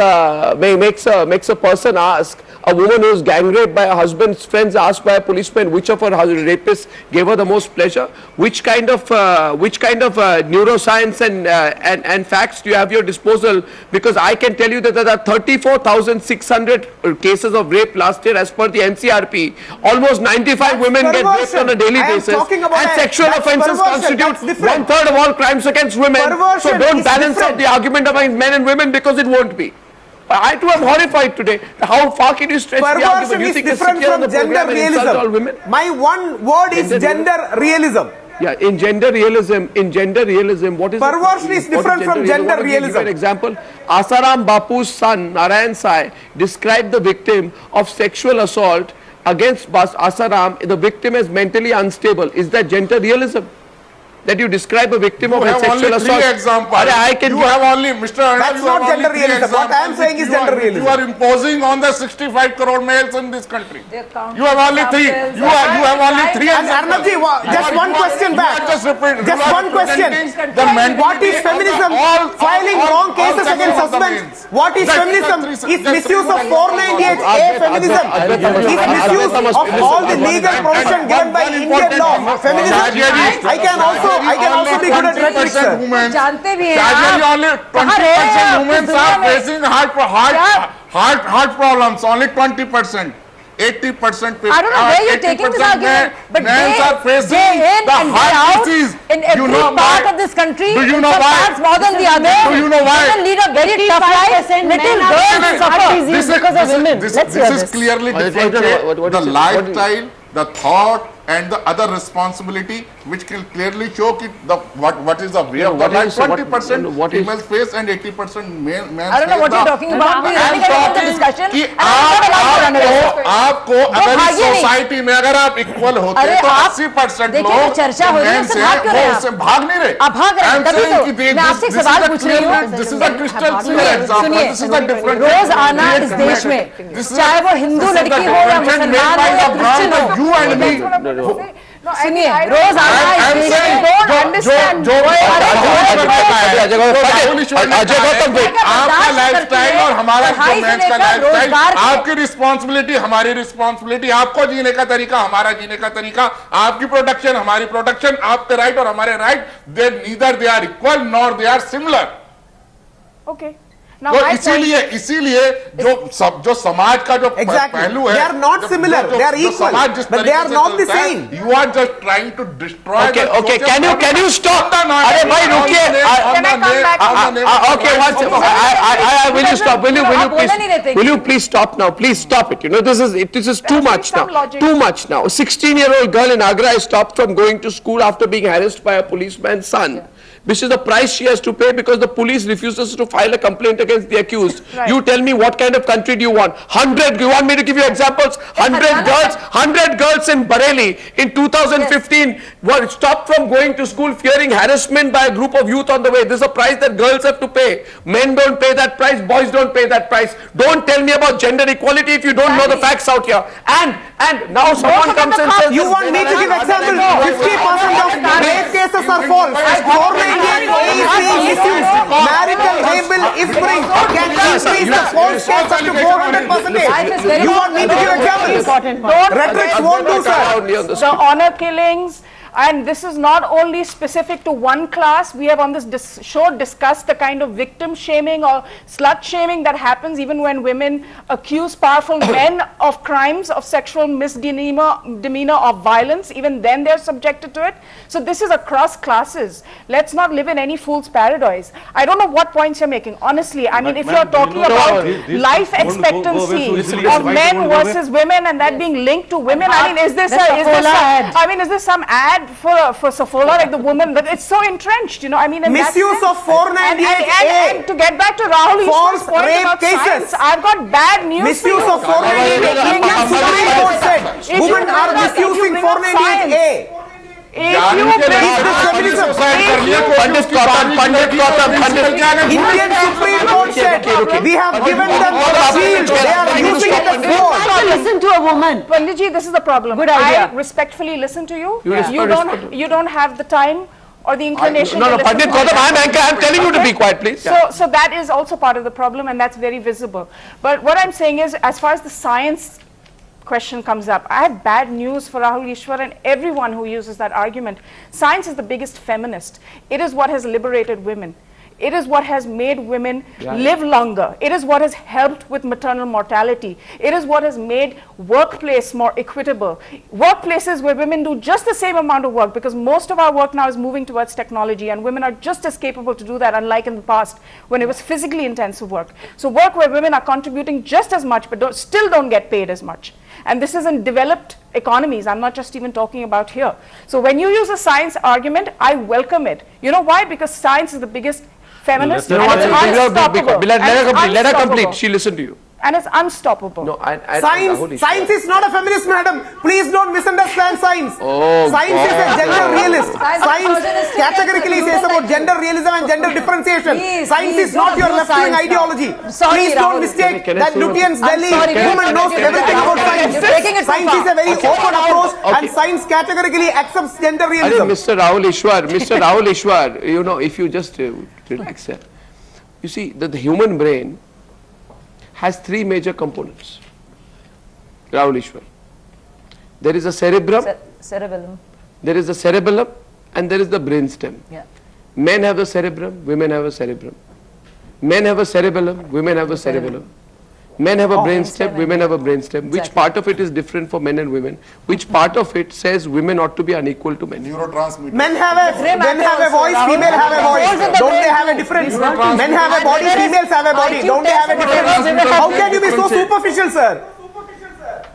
a person ask, a woman who is gang raped by her husband's friends asked by a policeman which of her rapists gave her the most pleasure? Which kind of neuroscience and facts do you have at your disposal? Because I can tell you that there are 34,600 cases of rape last year as per the NCRP. Almost 95 women get raped on a daily basis, and sexual offences constitute 1/3 of all crimes against women. So don't balance out the argument among men and women, because it won't be. I too am horrified today. How far can you stretch the argument? You think different from gender realism. My one word is gender realism. Yeah, in gender realism, what is perversion is different from gender realism. Give an example. Asaram Bapu's son, Narayan Sai, described the victim of sexual assault against Asaram, the victim as mentally unstable. Is that gender realism? That you describe a victim of a sexual assault? You have only, Mr. That's not gender realism. What I am saying is gender realism. You are imposing on the 65 crore males in this country. You have only three. You have only three. And Arnabji, just one question back. Just one question. What is feminism? Filing wrong cases against husbands. What is feminism? Is misuse of 498A feminism? Is misuse of all the legal provision given by Indian law feminism? I can also be good at rhetoric, sir. जानते भी हैं only 20% women are facing heart problems. Only 20%. 80%. I don't know where you're taking this argument, but day in and day out in every part of this country, do you know why? Parts more than the other. Do you know why? Women lead a very tough life. Little girls suffer because of women. This is clearly differentiate the lifestyle, the thought, and the other responsibility, which can clearly show what is the way of the life. 20% females face and 80% male. I don't know what you're talking about. I am talking कि आपको अगर इस society में अगर आप equal होते तो 80% लोग से भाग नहीं रहे. आप भाग रहे हैं. मैं आपसे एक सवाल पूछ रही हूँ. This is a crystal clear example. This is a different. रोज आना इस देश में, चाहे वो हिंदू लड़की हो या मुसलमान हो या क्रिश्चियन हो. You and me. सुनिए, रोज आना इस देश में आपका लाइफस्टाइल और हमारा वुमेन्स का लाइफस्टाइल, आपकी रिस्पॉन्सिबिलिटी, हमारी रिस्पॉन्सिबिलिटी, आपको जीने का तरीका, हमारा जीने का तरीका, आपकी प्रोडक्शन, हमारी प्रोडक्शन, आपके राइट और हमारे right, they neither they are equal nor they are similar. Okay. तो इसीलिए जो समाज का जो पहलू है, they are not similar, they are equal, but they are not the same. You are just trying to destroy. Okay, can you stop? अरे भाई रुकिए. Okay, will you please stop now? Please stop it. You know this is too much now. Too much now. A 16-year-old girl in Agra is stopped from going to school after being harassed by a policeman's son. This is the price she has to pay because the police refuses to file a complaint against the accused. Right. You tell me what kind of country do you want? 100, you want me to give you examples? 100 girls in Bareilly in 2015 were stopped from going to school fearing harassment by a group of youth on the way. This is a price that girls have to pay. Men don't pay that price, boys don't pay that price. Don't tell me about gender equality if you don't know the facts out here. And now someone comes and says... You want me to give examples? 50% of rape cases are false. Marital rape bill if bring can increase the false case up to 400%. You want me to give examples? Rhetoric won't do, sir. The honor killings. And this is not only specific to one class. We have on this show discussed the kind of victim shaming or slut shaming that happens even when women accuse powerful men of crimes of sexual misdemeanor or violence. Even then they are subjected to it. So this is across classes. Let's not live in any fool's paradise. I don't know what points you're making. Honestly, I mean, if you're talking about life expectancy of men versus women and that being linked to women, I mean, is this some ad for Saffola, like the woman, that it's so entrenched, you know, I mean, misuse of 498A. And to get back to Rahul Ishwar's point about science, I've got bad news. Misuse of 498A. Indian Supreme Court said women are misusing 498A. Indian Supreme Court said we have given them the shield. They are using it as sword. Listen to a woman. Panditji, this is the problem. Good idea. I respectfully listen to you. You don't have the time or the inclination. No, Pandit Gautam, I'm telling you to be quiet, please. So that is also part of the problem, and that's very visible. But what I'm saying is, as far as the science question comes up, I have bad news for Rahul Ishwar and everyone who uses that argument. Science is the biggest feminist. It is what has liberated women. It is what has made women live longer. It is what has helped with maternal mortality. It is what has made workplace more equitable. Workplaces where women do just the same amount of work, because most of our work now is moving towards technology, and women are just as capable to do that, unlike in the past when it was physically intensive work. So work where women are contributing just as much but still don't get paid as much. And this is in developed economies. I'm not just even talking about here. So when you use a science argument, I welcome it. You know why? Because science is the biggest feminist, and it's unstoppable. Let her complete. She listened to you. And it's unstoppable. No, science is not a feminist, madam. Please don't misunderstand science. Science is a gender realist. Science categorically says about gender realism and gender differentiation. Science is not your left-wing ideology. Please don't mistake that Lutyens Delhi woman knows everything about science. Science is a very open approach, and science categorically accepts gender realism. Mr. Rahul Ishwar, you know, if you just relax here. You see that the human brain has three major components. Rahul Ishwar. There is a cerebrum. Cerebellum. There is the cerebellum and there is the brainstem. Yeah. Men have the cerebrum, women have a cerebrum. Men have a cerebellum, women have a cerebellum. Men have a brainstem, women have a brainstem. Which part of it is different for men and women? Which part of it says women ought to be unequal to men? Neurotransmitters. Men have a voice, female have a voice. Don't they have a difference? Men have a body, females have a body. Don't they have a difference? How can you be so superficial, sir?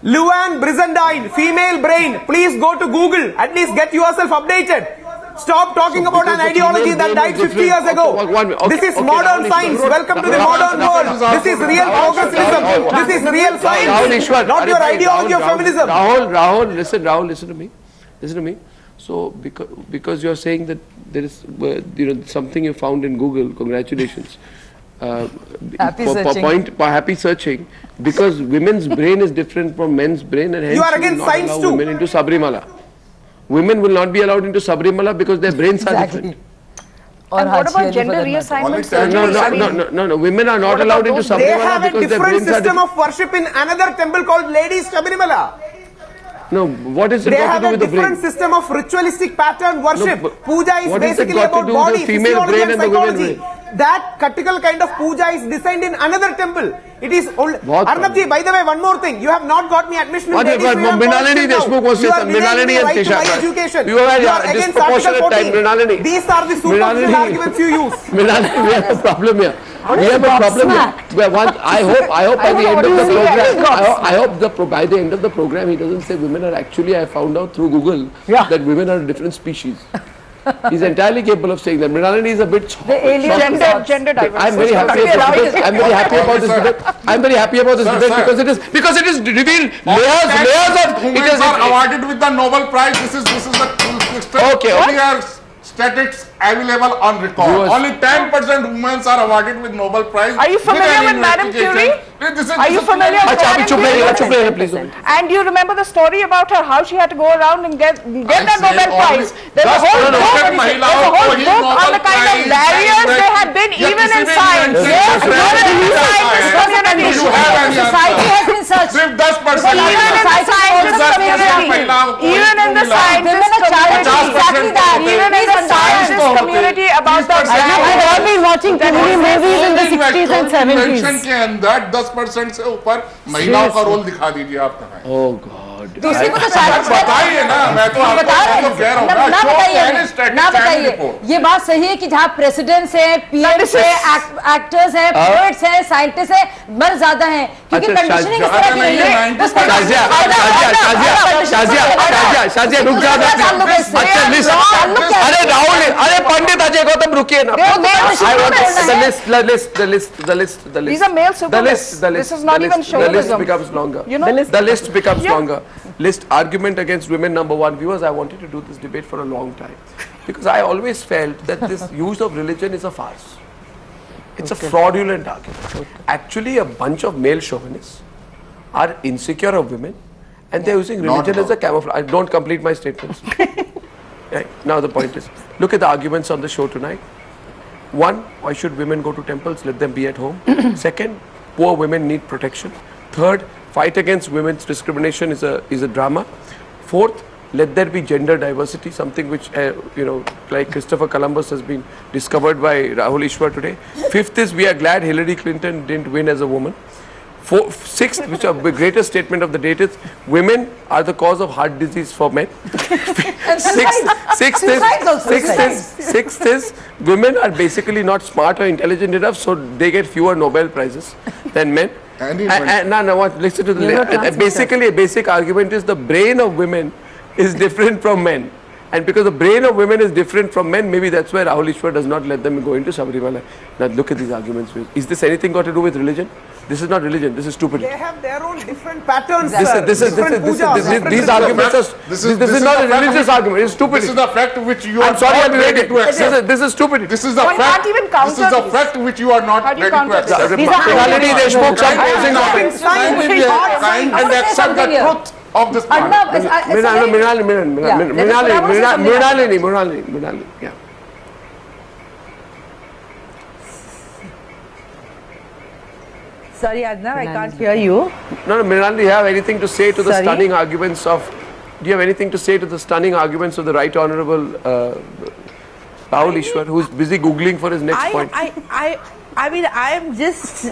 Luann Brizendine, female brain. Please go to Google. At least get yourself updated. Stop talking about an ideology that died 50 years ago. This is modern science. Welcome to the modern world. This is real progressivism. This is real science. Not your ideology of feminism. Rahul, listen to me. Listen to me. So because you're saying that there is something you found in Google, congratulations. Happy searching. Because women's brain is different from men's brain, and hence you are against science too. Women into Sabrimala. Women will not be allowed into Sabrimala because their brains are different. And what about gender reassignment surgery? No. Women are not allowed into Sabrimala because their brains are different. They have a different system of worship in another temple called Ladies Sabrimala. No, what is it got to do with the brain? They have a different system of ritualistic pattern worship. No, puja is basically about body, female brain and the women brain. That particular kind of puja is designed in another temple. It is only... Arnabji, by the way, one more thing. You have not got me admission in Ladies Freedom Mrinalini Deshmukh was You are denying the right to my education. You are against Article 14. These are the superficial arguments you use. Mrinalini, we have a problem here. We have a problem here. I hope by the end of the program, I hope by the end of the program he doesn't say women are actually, I found out through Google that women are a different species. He's entirely capable of saying that. Mrinalini is a bit gender diversity. I'm very happy about this debate. I'm very happy about this debate because it is revealed layers of women are awarded with the Nobel Prize. This is the statistics available on record. Only 10% women are awarded with Nobel Prize. Are you familiar with Madame Curie? Are you familiar with Madame Curie? And you remember the story about her, how she had to go around and get that Nobel Prize. There's a whole book on the kind of barriers there have been even in science. Society has been such. Even in the scientist community, even in the scientist community about the I've all been watching too many movies in the 60s and 70s. के अंदर 10% से ऊपर महिलाओं का role दिखा दीजिए आप कहाँ हैं? Oh God. दूसरी को तो बताइए ना, मैं तो आपको कह रहा हूँ ना बताइए। ये बात सही है कि जहाँ प्रेसिडेंट्स हैं, पीएम्स हैं, एक्टर्स हैं, पोएट्स हैं, साइंटिस्ट हैं, मर्द ज्यादा हैं, क्योंकि कंडीशनिंग इस तरह की नहीं है। शाजिया रुक जाओ। अच्छा लिस्ट, अरे राहुल, अरे पंडित अजय गौतम रुकिए ना। The list. These are male superlist. This is not even chauvinism. The list becomes longer. The list becomes longer. List argument against women number one. Viewers, I wanted to do this debate for a long time because I always felt that this use of religion is a farce. It's a fraudulent argument. Actually, a bunch of male chauvinists are insecure of women and they're using religion as a camouflage. I don't complete my statements. Right. Now the point is, look at the arguments on the show tonight. One, why should women go to temples? Let them be at home. Second, poor women need protection. Third, fight against women's discrimination is a drama. Fourth, let there be gender diversity, something which like Christopher Columbus has been discovered by Rahul Ishwar today. Fifth is, we are glad Hillary Clinton didn't win as a woman. Sixth, which is the greatest statement of the date, is women are the cause of heart disease for men. Sixth is women are basically not smart or intelligent enough, so they get fewer Nobel Prizes than men. Listen to the basically a basic argument is the brain of women is different from men. And because the brain of women is different from men, maybe that's why Rahul Ishwar does not let them go into Sabrimala. Now look at these arguments. Is this anything got to do with religion? This is not religion, this is stupidity. They have their own different patterns. These arguments are, this is not a religious argument, it's stupidity. This is the fact which you are not ready to accept. This is stupidity. This is the fact which you are not ready to accept. Mrinalini Deshmukh and accept the truth of this part. Mrinalini, yeah. Sorry, Adnav, I can't hear you. No, Mrinalini, do you have anything to say to the stunning arguments of... Do you have anything to say to the stunning arguments of the Right Honourable Rahul Ishwar, who's busy Googling for his next point? I mean, I am just...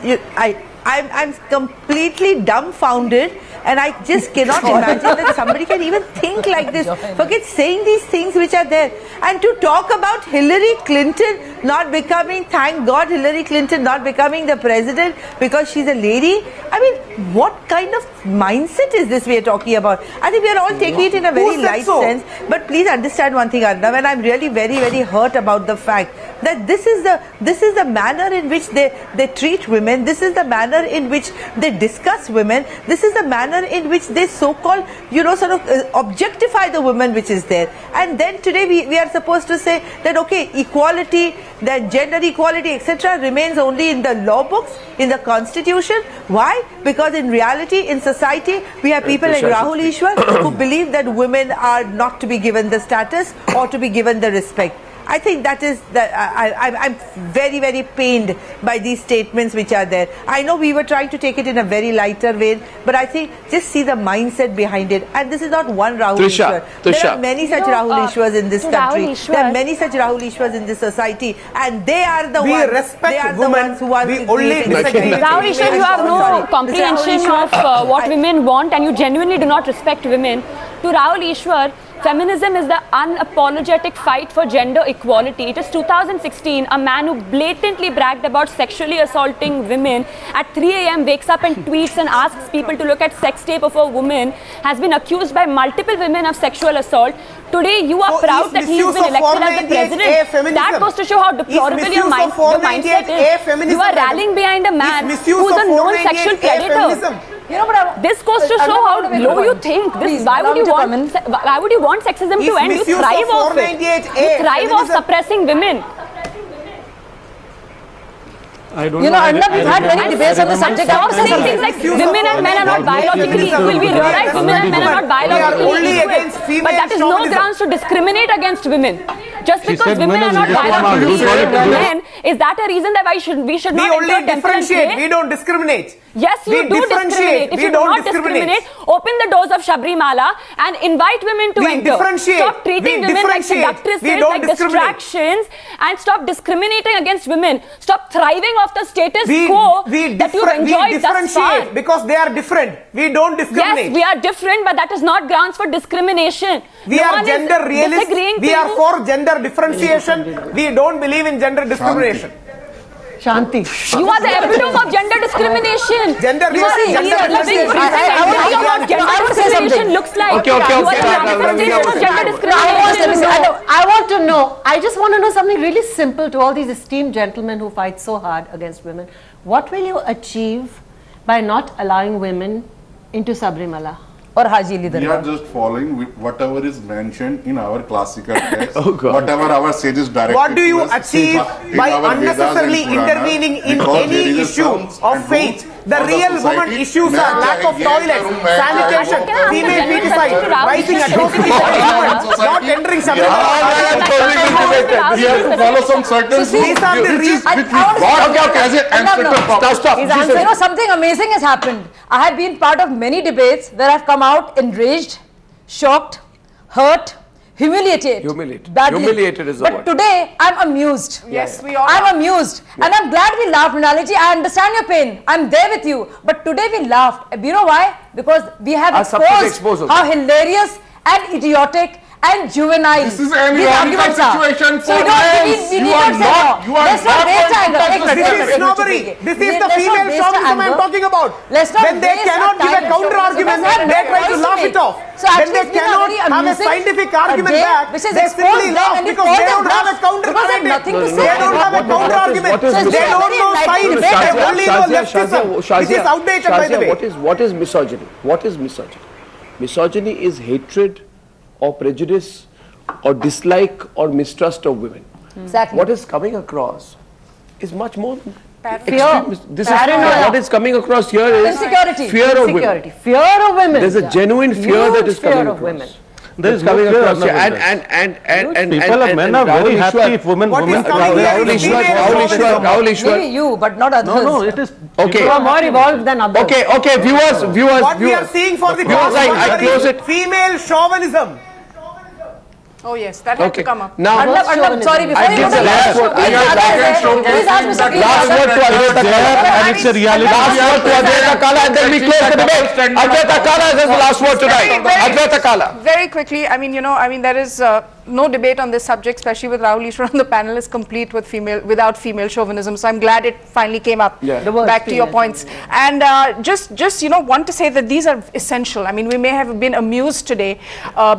I'm completely dumbfounded, and I just cannot imagine that somebody can even think like this. Forget saying these things which are there. And to talk about Hillary Clinton not becoming, thank God, Hillary Clinton not becoming the president because she's a lady. I mean, what kind of mindset is this we are talking about? I think we are all taking it in a very light sense. But please understand one thing, Arnav, and I'm really very, very hurt about the fact that this is the manner in which they treat women. This is the manner in which they discuss women. This is the manner in which they so-called, sort of objectify the woman which is there. And then today we are supposed to say that, okay, equality, that gender equality, etc. remains only in the law books, in the constitution. Why? Because in reality, in society, we have people like Rahul Ishwar who believe that women are not to be given the status or to be given the respect. I think that is that I'm very, very pained by these statements which are there. I know we were trying to take it in a very lighter vein, but I think just see the mindset behind it. And this is not one Rahul Ishwar. There are many such Rahul Ishwars in this country. There are many such Rahul Ishwars in this society, and they are the ones. They are the ones who are Rahul Ishwar, you have no comprehension of what women want, and you genuinely do not respect women. To Rahul Ishwar, feminism is the unapologetic fight for gender equality. It is 2016. A man who blatantly bragged about sexually assaulting women at 3 a.m. wakes up and tweets and asks people to look at sex tape of a woman, has been accused by multiple women of sexual assault. Today, you are proud that he's been elected as the president. That goes to show how deplorable your mindset is. You are rallying behind a man who's a known sexual predator. This goes to show how low you think. Why would you want sexism to end? You thrive off it. You thrive off suppressing women. I don't know. Arnav, we've had many debates on the subject. Stop saying things like women and men are not biologically equal. We realize women and men are not biologically equal. But that is no grounds to discriminate against women. Just because women are not biologically equal to men, is that a reason that we should not enter a temple and pray? We don't discriminate. Yes, you do discriminate. If you do not discriminate, open the doors of Sabrimala and invite women to enter. Stop treating women like seductresses, like distractions, and stop discriminating against women. Stop thriving off the status quo that you've enjoyed thus far. Because they are different. We don't discriminate. Yes, we are different, but that is not grounds for discrimination. We are gender realists. We are for gender differentiation. We don't believe in gender discrimination. Shanti. You are the epitome of gender discrimination. Gender discrimination looks like. I want to know. I just want to know something really simple to all these esteemed gentlemen who fight so hard against women. What will you achieve by not allowing women into Sabrimala? Or Haji Ali Darbar. We are just following whatever is mentioned in our classical text, whatever our sages directed. What do you achieve by unnecessarily intervening in any issue of faith? The real woman issues are lack of toilets, sanitation, female feticide, rising atrocities against women, not entering Sabrimala. We have to follow some certain rules. These are the reasons which we got as an ancestor. Stop. Something amazing has happened. I have been part of many debates where I have come out enraged, shocked, hurt, humiliated. Badly. Humiliated is the word. But today, I'm amused. Yes, we are. I'm amused. Yeah. And I'm glad we laughed, Mrinalini. I understand your pain. I'm there with you. But today we laughed. You know why? Because we have exposed how hilarious and idiotic and juvenile. This is an ironical situation for men. You are not. Let's not waste time. This is snobbery. This is the female chauvinism I'm talking about. When they cannot give a counter argument, they try to laugh it off. When they cannot have a scientific argument back, they simply laugh because they don't have a counter narrative. They don't have a counter argument. They don't know science. They only know leftism, which is outdated, by the way. What is misogyny? What is misogyny? Misogyny is hatred or prejudice or dislike or mistrust of women. Exactly. What is coming across is much more fear. This is what is coming across here is fear of women. Fear of women. There's a genuine fear that is coming across. There is coming across here. And men are very happy if women. Rahul Ishwar. Maybe you, but not others. No, it is. Okay. You are more evolved than others. Okay, viewers. What we are seeing for the I close it. Female chauvinism. Oh yes, that had to come up. Now, sorry, before you go to last word, please ask Mr. Last word to Adwaita Kala, and it's a reality. Last word to Adwaita Kala, and then we close the debate. Adwaita Kala has the last word tonight. Adwaita Kala. Very quickly, I mean, there is no debate on this subject, especially with Rahul Ishwar. The panel is complete with without female chauvinism. So I'm glad it finally came up. Yeah. Back to your points. And just want to say that these are essential. I mean, we may have been amused today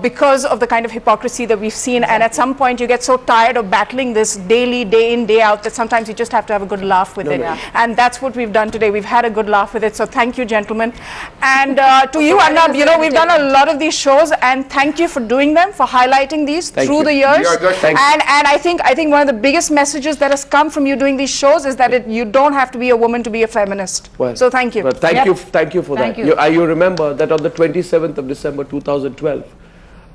because of the kind of hypocrisy that we've seen. And at some point, you get so tired of battling this daily, day in, day out, that sometimes you just have to have a good laugh with it. Yeah. And that's what we've done today. We've had a good laugh with it. So thank you, gentlemen. And to you, Arnab, we've done a lot of these shows, and thank you for doing them, for highlighting these through the years. And I think one of the biggest messages that has come from you doing these shows is that you don't have to be a woman to be a feminist. Well, so thank you. Well, thank you for that. You remember that on the 27th of December 2012,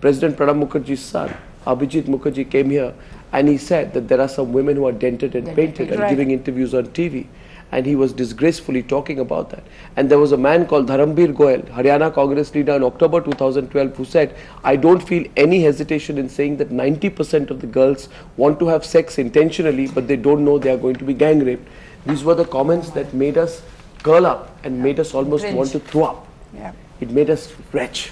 President Pranab Mukherjee's son, Abhijit Mukherjee, came here and he said that there are some women who are dented and painted and giving interviews on TV. And he was disgracefully talking about that. And there was a man called Dharambir Goel, Haryana Congress leader, in October 2012, who said, I don't feel any hesitation in saying that 90% of the girls want to have sex intentionally, but they don't know they are going to be gang raped. These were the comments that made us curl up and made us almost want to throw up. Yeah. It made us retch.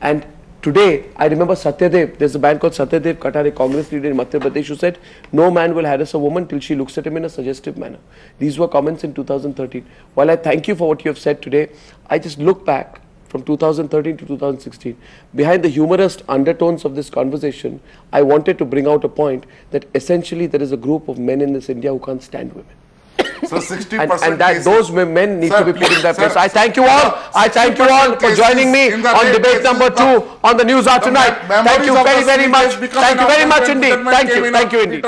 And today, I remember Satyadev, there's a man called Satyadev Katare, Congress leader in Madhya Pradesh, who said, no man will harass a woman till she looks at him in a suggestive manner. These were comments in 2013. While I thank you for what you have said today, I just look back from 2013 to 2016. Behind the humorous undertones of this conversation, I wanted to bring out a point that essentially there is a group of men in this India who can't stand women. So 60% and that those men need to be put in their place. I thank you all. I thank you all for joining me on debate number 2 on the News Hour tonight. Thank you very, very much. Thank you very much indeed. Thank you. Thank you indeed.